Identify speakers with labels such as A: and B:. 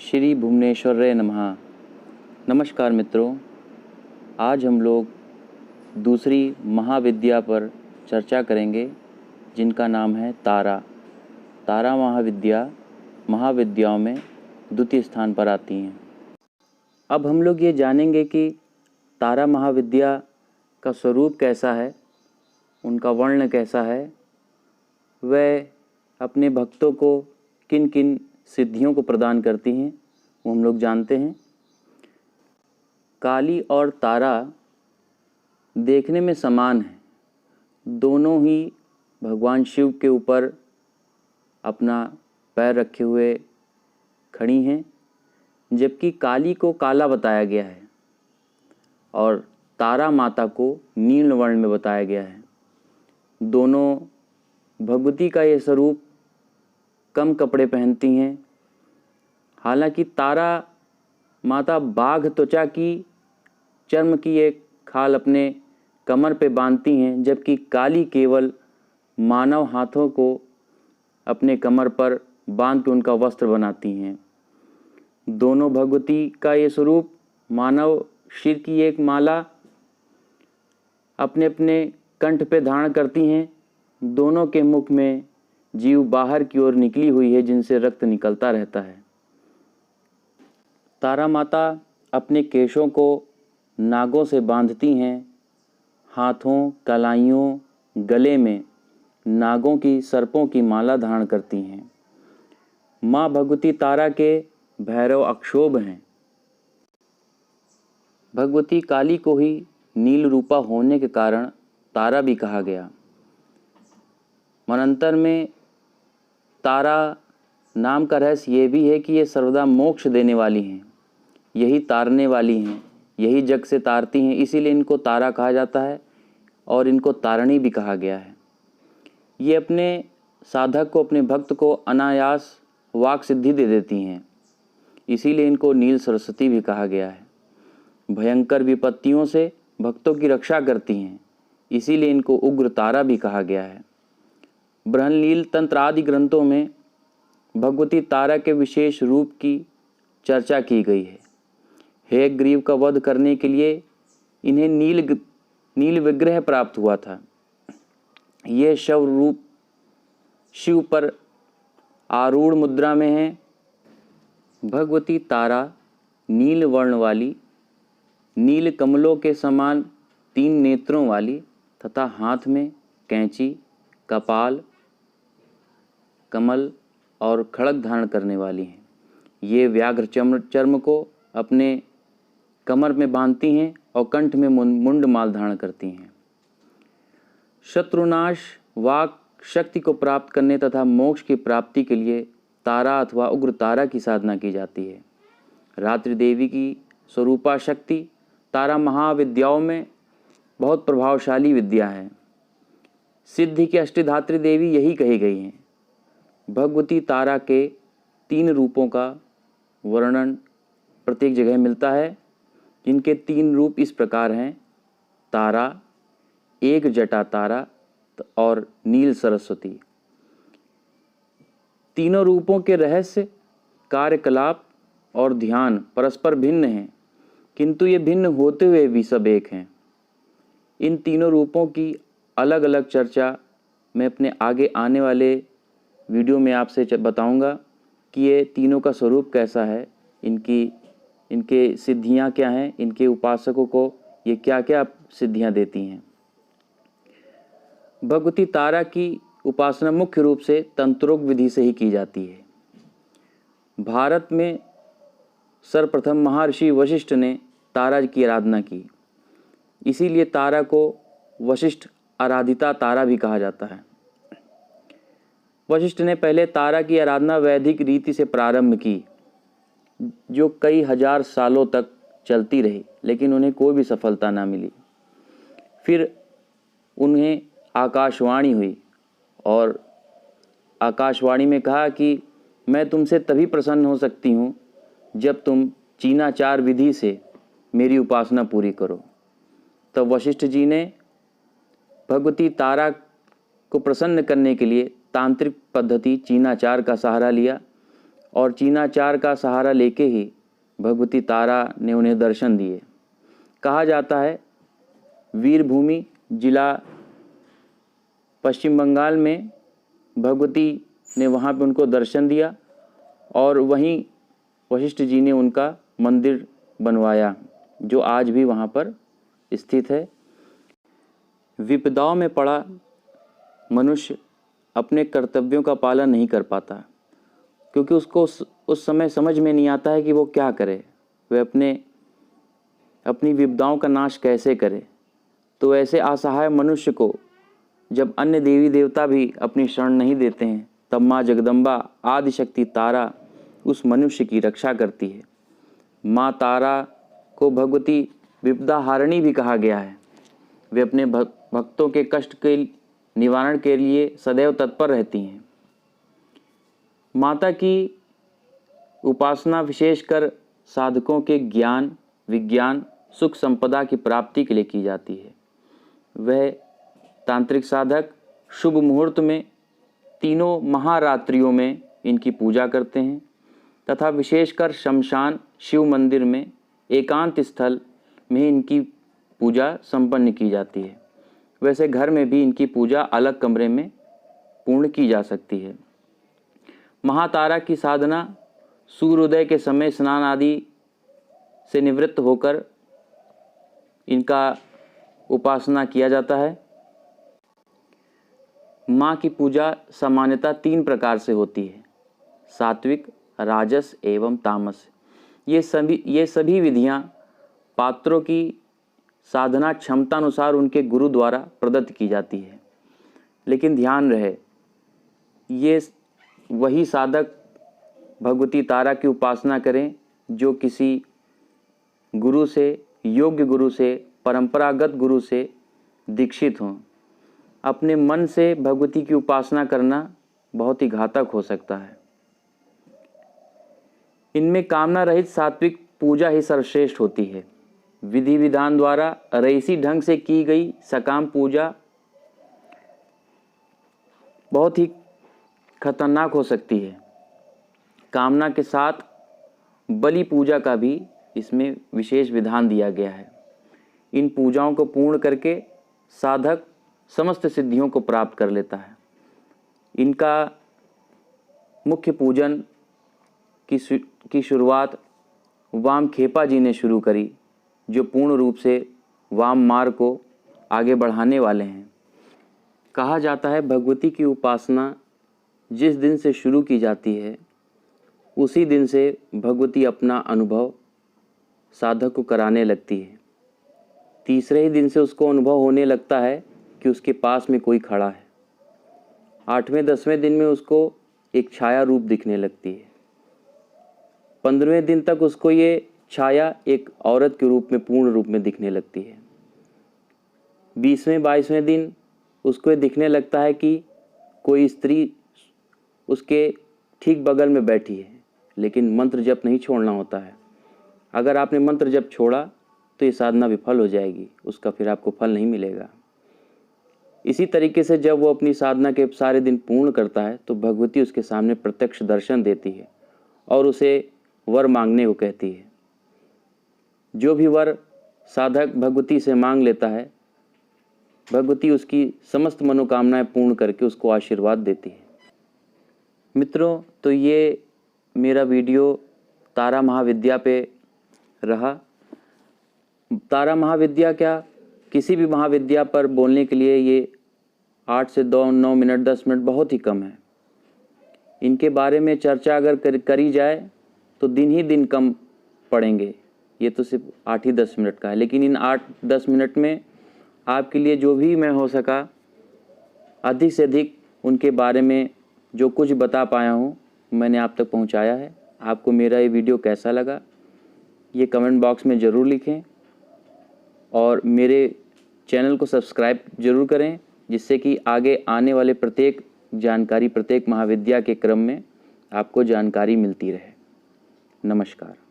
A: श्री भुवनेश्वराय नमः। नमस्कार मित्रों, आज हम लोग दूसरी महाविद्या पर चर्चा करेंगे जिनका नाम है तारा। तारा महाविद्या महाविद्याओं में द्वितीय स्थान पर आती हैं। अब हम लोग ये जानेंगे कि तारा महाविद्या का स्वरूप कैसा है, उनका वर्ण कैसा है, वह अपने भक्तों को किन किन सिद्धियों को प्रदान करती हैं, वो हम लोग जानते हैं। काली और तारा देखने में समान हैं, दोनों ही भगवान शिव के ऊपर अपना पैर रखे हुए खड़ी हैं, जबकि काली को काला बताया गया है और तारा माता को नील वर्ण में बताया गया है। दोनों भगवती का ये स्वरूप कम कपड़े पहनती हैं। हालांकि तारा माता बाघ त्वचा की चर्म की एक खाल अपने कमर पे बांधती हैं, जबकि काली केवल मानव हाथों को अपने कमर पर बांध के उनका वस्त्र बनाती हैं। दोनों भगवती का ये स्वरूप मानव शिर की एक माला अपने अपने कंठ पे धारण करती हैं। दोनों के मुख में जीव बाहर की ओर निकली हुई है, जिनसे रक्त निकलता रहता है। तारा माता अपने केशों को नागों से बांधती हैं। हाथों, कलाइयों, गले में नागों की सर्पों की माला धारण करती हैं। माँ भगवती तारा के भैरव अक्षोभ हैं। भगवती काली को ही नील रूपा होने के कारण तारा भी कहा गया। मनंतर में तारा नाम का रहस्य ये भी है कि ये सर्वदा मोक्ष देने वाली हैं, यही तारने वाली हैं, यही जग से तारती हैं, इसीलिए इनको तारा कहा जाता है और इनको तारणी भी कहा गया है। ये अपने साधक को, अपने भक्त को अनायास वाक सिद्धि दे देती हैं, इसीलिए इनको नील सरस्वती भी कहा गया है। भयंकर विपत्तियों से भक्तों की रक्षा करती हैं, इसीलिए इनको उग्र तारा भी कहा गया है। बृहन्नील तंत्र आदि ग्रंथों में भगवती तारा के विशेष रूप की चर्चा की गई है। हयग्रीव का वध करने के लिए इन्हें नील विग्रह प्राप्त हुआ था। ये शव रूप शिव पर आरूढ़ मुद्रा में है। भगवती तारा नील वर्ण वाली, नील कमलों के समान 3 नेत्रों वाली तथा हाथ में कैंची, कपाल, कमल और खड़ग धारण करने वाली हैं। ये व्याघ्र चर्म को अपने कमर में बांधती हैं और कंठ में मुंड माल धारण करती हैं। शत्रुनाश, वाक शक्ति को प्राप्त करने तथा मोक्ष की प्राप्ति के लिए तारा अथवा उग्र तारा की साधना की जाती है। रात्रि देवी की स्वरूपा शक्ति तारा महाविद्याओं में बहुत प्रभावशाली विद्या है। सिद्धि की अष्टधात्री देवी यही कही गई हैं। भगवती तारा के 3 रूपों का वर्णन प्रत्येक जगह मिलता है, जिनके 3 रूप इस प्रकार हैं: तारा, एक जटा तारा और नील सरस्वती। तीनों रूपों के रहस्य, कार्यकलाप और ध्यान परस्पर भिन्न हैं, किंतु ये भिन्न होते हुए भी सब एक हैं। इन तीनों रूपों की अलग अलग चर्चा मैं अपने आगे आने वाले वीडियो में आपसे बताऊंगा कि ये तीनों का स्वरूप कैसा है, इनके सिद्धियां क्या हैं, इनके उपासकों को ये क्या क्या सिद्धियां देती हैं। भगवती तारा की उपासना मुख्य रूप से तंत्रोक्त विधि से ही की जाती है। भारत में सर्वप्रथम महर्षि वशिष्ठ ने तारा की आराधना की, इसीलिए तारा को वशिष्ठ आराधिता तारा भी कहा जाता है। वशिष्ठ ने पहले तारा की आराधना वैदिक रीति से प्रारंभ की, जो कई हजार सालों तक चलती रही, लेकिन उन्हें कोई भी सफलता ना मिली। फिर उन्हें आकाशवाणी हुई और आकाशवाणी में कहा कि मैं तुमसे तभी प्रसन्न हो सकती हूँ जब तुम चीनाचार विधि से मेरी उपासना पूरी करो। तब वशिष्ठ जी ने भगवती तारा को प्रसन्न करने के लिए तांत्रिक पद्धति चीनाचार का सहारा लिया और चीनाचार का सहारा लेके ही भगवती तारा ने उन्हें दर्शन दिए। कहा जाता है वीरभूमि जिला पश्चिम बंगाल में भगवती ने वहाँ पे उनको दर्शन दिया और वहीं वशिष्ठ जी ने उनका मंदिर बनवाया जो आज भी वहाँ पर स्थित है। विपदाओं में पड़ा मनुष्य अपने कर्तव्यों का पालन नहीं कर पाता क्योंकि उसको उस समय समझ में नहीं आता है कि वो क्या करे, वह अपनी विपदाओं का नाश कैसे करे। तो ऐसे असहाय मनुष्य को जब अन्य देवी देवता भी अपनी शरण नहीं देते हैं तब माँ जगदम्बा आदिशक्ति तारा उस मनुष्य की रक्षा करती है। माँ तारा को भगवती विपदा हारिणी भी कहा गया है। वे अपने भक्तों के कष्ट के निवारण के लिए सदैव तत्पर रहती हैं। माता की उपासना विशेषकर साधकों के ज्ञान, विज्ञान, सुख संपदा की प्राप्ति के लिए की जाती है। वह तांत्रिक साधक शुभ मुहूर्त में तीनों महारात्रियों में इनकी पूजा करते हैं तथा विशेषकर शमशान शिव मंदिर में एकांत स्थल में इनकी पूजा संपन्न की जाती है। वैसे घर में भी इनकी पूजा अलग कमरे में पूर्ण की जा सकती है। महातारा की साधना सूर्योदय के समय स्नान आदि से निवृत्त होकर इनका उपासना किया जाता है। माँ की पूजा सामान्यतः 3 प्रकार से होती है, सात्विक, राजस एवं तामस। ये सभी विधियाँ पात्रों की साधना क्षमता अनुसार उनके गुरु द्वारा प्रदत्त की जाती है। लेकिन ध्यान रहे, ये वही साधक भगवती तारा की उपासना करें जो किसी गुरु से, योग्य गुरु से, परंपरागत गुरु से दीक्षित हों। अपने मन से भगवती की उपासना करना बहुत ही घातक हो सकता है। इनमें कामना रहित सात्विक पूजा ही सर्वश्रेष्ठ होती है। विधि विधान द्वारा रईसी ढंग से की गई सकाम पूजा बहुत ही खतरनाक हो सकती है। कामना के साथ बलि पूजा का भी इसमें विशेष विधान दिया गया है। इन पूजाओं को पूर्ण करके साधक समस्त सिद्धियों को प्राप्त कर लेता है। इनका मुख्य पूजन की शुरुआत वामखेपा जी ने शुरू करी, जो पूर्ण रूप से वाम मार्ग को आगे बढ़ाने वाले हैं। कहा जाता है भगवती की उपासना जिस दिन से शुरू की जाती है उसी दिन से भगवती अपना अनुभव साधक को कराने लगती है। तीसरे ही दिन से उसको अनुभव होने लगता है कि उसके पास में कोई खड़ा है। 8वें 10वें दिन में उसको एक छाया रूप दिखने लगती है। 15वें दिन तक उसको ये छाया एक औरत के रूप में पूर्ण रूप में दिखने लगती है। 20वें 22वें दिन उसको ये दिखने लगता है कि कोई स्त्री उसके ठीक बगल में बैठी है, लेकिन मंत्र जप नहीं छोड़ना होता है। अगर आपने मंत्र जप छोड़ा तो ये साधना विफल हो जाएगी, उसका फिर आपको फल नहीं मिलेगा। इसी तरीके से जब वो अपनी साधना के सारे दिन पूर्ण करता है तो भगवती उसके सामने प्रत्यक्ष दर्शन देती है और उसे वर मांगने को कहती है। जो भी वर साधक भगवती से मांग लेता है, भगवती उसकी समस्त मनोकामनाएं पूर्ण करके उसको आशीर्वाद देती है। मित्रों, तो ये मेरा वीडियो तारा महाविद्या पे रहा। तारा महाविद्या क्या, किसी भी महाविद्या पर बोलने के लिए ये 8 से 9 मिनट 10 मिनट बहुत ही कम है। इनके बारे में चर्चा अगर करी जाए तो दिन ही दिन कम पड़ेंगे। ये तो सिर्फ 8 ही 10 मिनट का है, लेकिन इन 8-10 मिनट में आपके लिए जो भी मैं हो सका अधिक से अधिक उनके बारे में जो कुछ बता पाया हूँ मैंने आप तक पहुँचाया है। आपको मेरा ये वीडियो कैसा लगा ये कमेंट बॉक्स में ज़रूर लिखें और मेरे चैनल को सब्सक्राइब ज़रूर करें, जिससे कि आगे आने वाले प्रत्येक जानकारी, प्रत्येक महाविद्या के क्रम में आपको जानकारी मिलती रहे। नमस्कार।